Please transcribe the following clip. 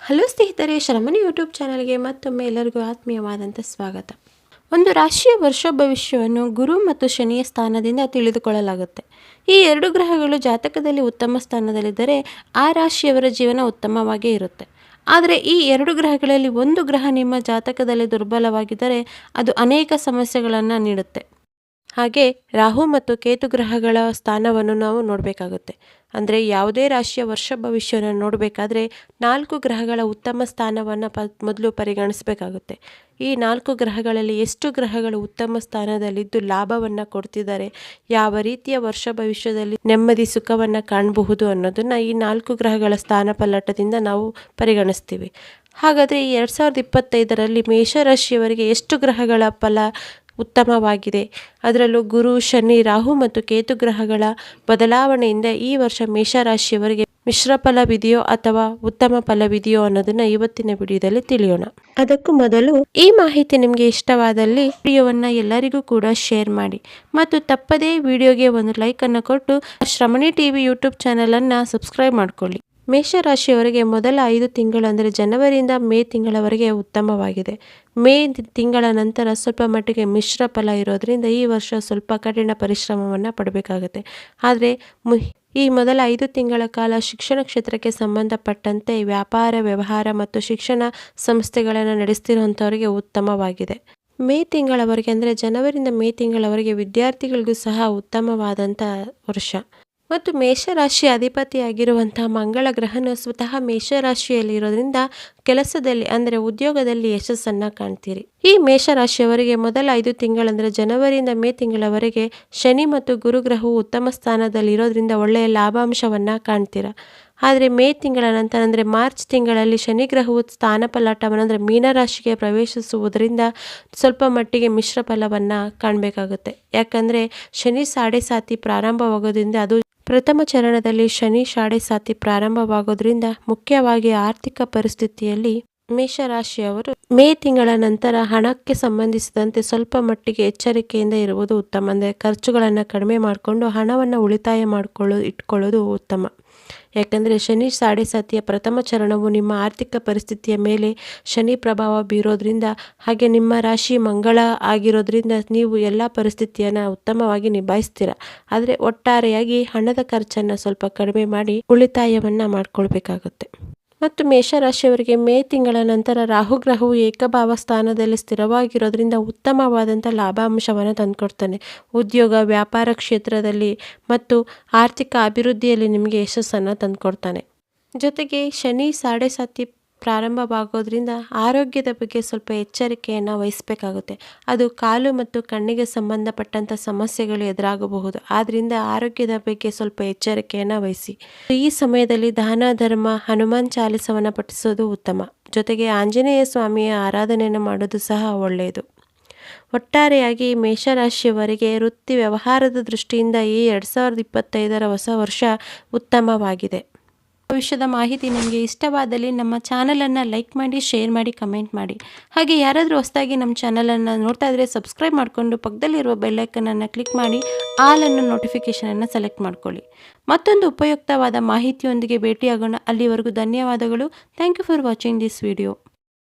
Hello ಸ್ನೇಹಿತರೆ, ಶ್ರಮಣಿ YouTube ಚಾನಲ್ಗೆ ಮತ್ತೊಮ್ಮೆ ಎಲ್ಲರಿಗೂ ಆತ್ಮೀಯವಾದಂಥ ಸ್ವಾಗತ. ಒಂದು ರಾಶಿಯ ವರ್ಷ ಭವಿಷ್ಯವನ್ನು ಗುರು ಮತ್ತು ಶನಿಯ ಸ್ಥಾನದಿಂದ ತಿಳಿದುಕೊಳ್ಳಲಾಗುತ್ತೆ. ಈ ಎರಡು ಗ್ರಹಗಳು ಜಾತಕದಲ್ಲಿ ಉತ್ತಮ ಸ್ಥಾನದಲ್ಲಿದ್ದರೆ ಆ ರಾಶಿಯವರ ಜೀವನ ಉತ್ತಮವಾಗೇ ಇರುತ್ತೆ. ಆದರೆ ಈ ಎರಡು ಗ್ರಹಗಳಲ್ಲಿ ಒಂದು ಗ್ರಹ ನಿಮ್ಮ ಜಾತಕದಲ್ಲಿ ದುರ್ಬಲವಾಗಿದ್ದರೆ ಅದು ಅನೇಕ ಸಮಸ್ಯೆಗಳನ್ನು ನೀಡುತ್ತೆ. ಹಾಗೆ ರಾಹು ಮತ್ತು ಕೇತು ಗ್ರಹಗಳ ಸ್ಥಾನವನ್ನು ನಾವು ನೋಡಬೇಕಾಗುತ್ತೆ. ಅಂದರೆ ಯಾವುದೇ ರಾಶಿಯ ವರ್ಷ ಭವಿಷ್ಯವನ್ನು ನೋಡಬೇಕಾದ್ರೆ 4 ಗ್ರಹಗಳ ಉತ್ತಮ ಸ್ಥಾನವನ್ನು ಮೊದಲು ಪರಿಗಣಿಸಬೇಕಾಗುತ್ತೆ. ಈ 4 ಗ್ರಹಗಳಲ್ಲಿ ಎಷ್ಟು ಗ್ರಹಗಳು ಉತ್ತಮ ಸ್ಥಾನದಲ್ಲಿದ್ದು ಲಾಭವನ್ನು ಕೊಡ್ತಿದ್ದಾರೆ, ಯಾವ ರೀತಿಯ ವರ್ಷ ಭವಿಷ್ಯದಲ್ಲಿ ನೆಮ್ಮದಿ ಸುಖವನ್ನು ಕಾಣಬಹುದು ಅನ್ನೋದನ್ನು ಈ 4 ಗ್ರಹಗಳ ಸ್ಥಾನ ಪಲ್ಲಟದಿಂದ ನಾವು ಪರಿಗಣಿಸ್ತೀವಿ. ಹಾಗಾದರೆ ಈ 2025ರಲ್ಲಿ ಮೇಷರಾಶಿಯವರಿಗೆ ಎಷ್ಟು ಗ್ರಹಗಳ ಫಲ ಉತ್ತಮವಾಗಿದೆ, ಅದರಲ್ಲೂ ಗುರು, ಶನಿ, ರಾಹು ಮತ್ತು ಕೇತು ಗ್ರಹಗಳ ಬದಲಾವಣೆಯಿಂದ ಈ ವರ್ಷ ಮೇಷರಾಶಿಯವರಿಗೆ ಮಿಶ್ರ ಫಲವಿದೆಯೋ ಅಥವಾ ಉತ್ತಮ ಫಲವಿದೆಯೋ ಅನ್ನೋದನ್ನ ಇವತ್ತಿನ ವಿಡಿಯೋದಲ್ಲಿ ತಿಳಿಯೋಣ. ಅದಕ್ಕೂ ಮೊದಲು ಈ ಮಾಹಿತಿ ನಿಮಗೆ ಇಷ್ಟವಾದಲ್ಲಿ ವಿಡಿಯೋವನ್ನು ಎಲ್ಲರಿಗೂ ಕೂಡ ಶೇರ್ ಮಾಡಿ ಮತ್ತು ತಪ್ಪದೇ ವಿಡಿಯೋಗೆ ಒಂದು ಲೈಕ್ ಅನ್ನು ಕೊಟ್ಟು ಶ್ರಮಣಿ ಟಿವಿ ಯೂಟ್ಯೂಬ್ ಚಾನಲ್ ಅನ್ನು ಸಬ್ಸ್ಕ್ರೈಬ್ ಮಾಡ್ಕೊಳ್ಳಿ. ಮೇಷರಾಶಿಯವರಿಗೆ ಮೊದಲ 5 ತಿಂಗಳು ಅಂದರೆ ಜನವರಿಯಿಂದ ಮೇ ತಿಂಗಳವರೆಗೆ ಉತ್ತಮವಾಗಿದೆ. ಮೇ ತಿಂಗಳ ನಂತರ ಸ್ವಲ್ಪ ಮಟ್ಟಿಗೆ ಮಿಶ್ರ ಫಲ ಇರೋದ್ರಿಂದ ಈ ವರ್ಷ ಸ್ವಲ್ಪ ಕಠಿಣ ಪರಿಶ್ರಮವನ್ನು ಪಡಬೇಕಾಗುತ್ತೆ. ಆದರೆ ಈ ಮೊದಲ 5 ತಿಂಗಳ ಕಾಲ ಶಿಕ್ಷಣ ಕ್ಷೇತ್ರಕ್ಕೆ ಸಂಬಂಧಪಟ್ಟಂತೆ ವ್ಯಾಪಾರ, ವ್ಯವಹಾರ ಮತ್ತು ಶಿಕ್ಷಣ ಸಂಸ್ಥೆಗಳನ್ನು ನಡೆಸ್ತಿರುವಂಥವರಿಗೆ ಉತ್ತಮವಾಗಿದೆ. ಮೇ ತಿಂಗಳವರೆಗೆ ಅಂದರೆ ಜನವರಿಯಿಂದ ಮೇ ತಿಂಗಳವರೆಗೆ ವಿದ್ಯಾರ್ಥಿಗಳಿಗೂ ಸಹ ಉತ್ತಮವಾದಂಥ ವರ್ಷ. ಮತ್ತು ಮೇಷರಾಶಿ ಅಧಿಪತಿಯಾಗಿರುವಂಥ ಮಂಗಳ ಗ್ರಹನು ಸ್ವತಃ ಮೇಷರಾಶಿಯಲ್ಲಿ ಇರೋದ್ರಿಂದ ಕೆಲಸದಲ್ಲಿ ಅಂದರೆ ಉದ್ಯೋಗದಲ್ಲಿ ಯಶಸ್ಸನ್ನು ಕಾಣ್ತೀರಿ. ಈ ಮೇಷರಾಶಿಯವರಿಗೆ ಮೊದಲ 5 ತಿಂಗಳಂದರೆ ಜನವರಿಯಿಂದ ಮೇ ತಿಂಗಳವರೆಗೆ ಶನಿ ಮತ್ತು ಗುರು ಗ್ರಹವು ಉತ್ತಮ ಸ್ಥಾನದಲ್ಲಿ ಇರೋದ್ರಿಂದ ಒಳ್ಳೆಯ ಲಾಭಾಂಶವನ್ನು ಕಾಣ್ತೀರ. ಆದರೆ ಮೇ ತಿಂಗಳ ನಂತರ ಅಂದರೆ ಮಾರ್ಚ್ ತಿಂಗಳಲ್ಲಿ ಶನಿ ಗ್ರಹವು ಸ್ಥಾನ ಪಲ್ಲಟವನ್ನು ಅಂದರೆ ಮೀನರಾಶಿಗೆ ಪ್ರವೇಶಿಸುವುದರಿಂದ ಸ್ವಲ್ಪ ಮಟ್ಟಿಗೆ ಮಿಶ್ರ ಫಲವನ್ನು ಕಾಣಬೇಕಾಗುತ್ತೆ. ಯಾಕಂದರೆ ಶನಿ ಸಾಡೆ ಸಾತಿ ಪ್ರಾರಂಭವಾಗೋದ್ರಿಂದ ಅದು ಪ್ರಥಮ ಚರಣದಲ್ಲಿ ಶನಿ ಸಾಡೆ ಸಾತಿ ಪ್ರಾರಂಭವಾಗೋದ್ರಿಂದ ಮುಖ್ಯವಾಗಿ ಆರ್ಥಿಕ ಪರಿಸ್ಥಿತಿಯಲ್ಲಿ ಮೇಷರಾಶಿಯವರು ಮೇ ತಿಂಗಳ ನಂತರ ಹಣಕ್ಕೆ ಸಂಬಂಧಿಸಿದಂತೆ ಸ್ವಲ್ಪ ಮಟ್ಟಿಗೆ ಎಚ್ಚರಿಕೆಯಿಂದ ಇರುವುದು ಉತ್ತಮ. ಅಂದರೆ ಖರ್ಚುಗಳನ್ನು ಕಡಿಮೆ ಮಾಡಿಕೊಂಡು ಹಣವನ್ನು ಉಳಿತಾಯ ಇಟ್ಕೊಳ್ಳೋದು ಉತ್ತಮ. ಯಾಕಂದರೆ ಶನಿ ಸಾಡೆ ಸಾತಿಯ ಪ್ರಥಮ ಚರಣವು ನಿಮ್ಮ ಆರ್ಥಿಕ ಪರಿಸ್ಥಿತಿಯ ಮೇಲೆ ಶನಿ ಪ್ರಭಾವ ಬೀರೋದ್ರಿಂದ, ಹಾಗೆ ನಿಮ್ಮ ರಾಶಿ ಮಂಗಳ ಆಗಿರೋದ್ರಿಂದ ನೀವು ಎಲ್ಲ ಪರಿಸ್ಥಿತಿಯನ್ನು ಉತ್ತಮವಾಗಿ ನಿಭಾಯಿಸ್ತೀರ. ಆದರೆ ಒಟ್ಟಾರೆಯಾಗಿ ಹಣದ ಖರ್ಚನ್ನು ಸ್ವಲ್ಪ ಕಡಿಮೆ ಮಾಡಿ ಉಳಿತಾಯವನ್ನು ಮಾಡ್ಕೊಳ್ಬೇಕಾಗುತ್ತೆ. ಮತ್ತು ಮೇಷರಾಶಿಯವರಿಗೆ ಮೇ ತಿಂಗಳ ನಂತರ ರಾಹು ಗ್ರಹವು ಏಕಭಾವ ಸ್ಥಾನದಲ್ಲಿ ಸ್ಥಿರವಾಗಿರೋದ್ರಿಂದ ಉತ್ತಮವಾದಂಥ ಲಾಭಾಂಶವನ್ನು ತಂದುಕೊಡ್ತಾನೆ. ಉದ್ಯೋಗ, ವ್ಯಾಪಾರ ಕ್ಷೇತ್ರದಲ್ಲಿ ಮತ್ತು ಆರ್ಥಿಕ ಅಭಿವೃದ್ಧಿಯಲ್ಲಿ ನಿಮಗೆ ಯಶಸ್ಸನ್ನು ತಂದುಕೊಡ್ತಾನೆ. ಜೊತೆಗೆ ಶನಿ ಸಾಡೆ ಸಾತಿ ಪ್ರಾರಂಭವಾಗೋದ್ರಿಂದ ಆರೋಗ್ಯದ ಬಗ್ಗೆ ಸ್ವಲ್ಪ ಎಚ್ಚರಿಕೆಯನ್ನು ವಹಿಸಬೇಕಾಗುತ್ತೆ. ಅದು ಕಾಲು ಮತ್ತು ಕಣ್ಣಿಗೆ ಸಂಬಂಧಪಟ್ಟಂಥ ಸಮಸ್ಯೆಗಳು ಎದುರಾಗಬಹುದು. ಆದ್ದರಿಂದ ಆರೋಗ್ಯದ ಬಗ್ಗೆ ಸ್ವಲ್ಪ ಎಚ್ಚರಿಕೆಯನ್ನು ವಹಿಸಿ. ಈ ಸಮಯದಲ್ಲಿ ದಾನ ಧರ್ಮ, ಹನುಮಾನ್ ಚಾಲಿಸವನ್ನು ಪಠಿಸೋದು ಉತ್ತಮ. ಜೊತೆಗೆ ಆಂಜನೇಯ ಸ್ವಾಮಿಯ ಆರಾಧನೆಯನ್ನು ಮಾಡೋದು ಸಹ ಒಳ್ಳೆಯದು. ಒಟ್ಟಾರೆಯಾಗಿ ಮೇಷರಾಶಿಯವರಿಗೆ ವೃತ್ತಿ ವ್ಯವಹಾರದ ದೃಷ್ಟಿಯಿಂದ ಈ 2025ರ ಹೊಸ ವರ್ಷ ಉತ್ತಮವಾಗಿದೆ. ಭವಿಷ್ಯದ ಮಾಹಿತಿ ನಿಮಗೆ ಇಷ್ಟವಾದಲ್ಲಿ ನಮ್ಮ ಚಾನಲನ್ನು ಲೈಕ್ ಮಾಡಿ, ಶೇರ್ ಮಾಡಿ, ಕಮೆಂಟ್ ಮಾಡಿ. ಹಾಗೆ ಯಾರಾದರೂ ಹೊಸದಾಗಿ ನಮ್ಮ ಚಾನಲನ್ನು ನೋಡ್ತಾ ಇದ್ದರೆ ಸಬ್ಸ್ಕ್ರೈಬ್ ಮಾಡಿಕೊಂಡು ಪಕ್ಕದಲ್ಲಿರುವ ಬೆಲ್ಲೈಕನನ್ನು ಕ್ಲಿಕ್ ಮಾಡಿ ಆಲ್ ಅನ್ನೋ ನೋಟಿಫಿಕೇಷನನ್ನು ಸೆಲೆಕ್ಟ್ ಮಾಡ್ಕೊಳ್ಳಿ. ಮತ್ತೊಂದು ಉಪಯುಕ್ತವಾದ ಮಾಹಿತಿಯೊಂದಿಗೆ ಭೇಟಿಯಾಗೋಣ. ಅಲ್ಲಿವರೆಗೂ ಧನ್ಯವಾದಗಳು. Thank you for watching this video.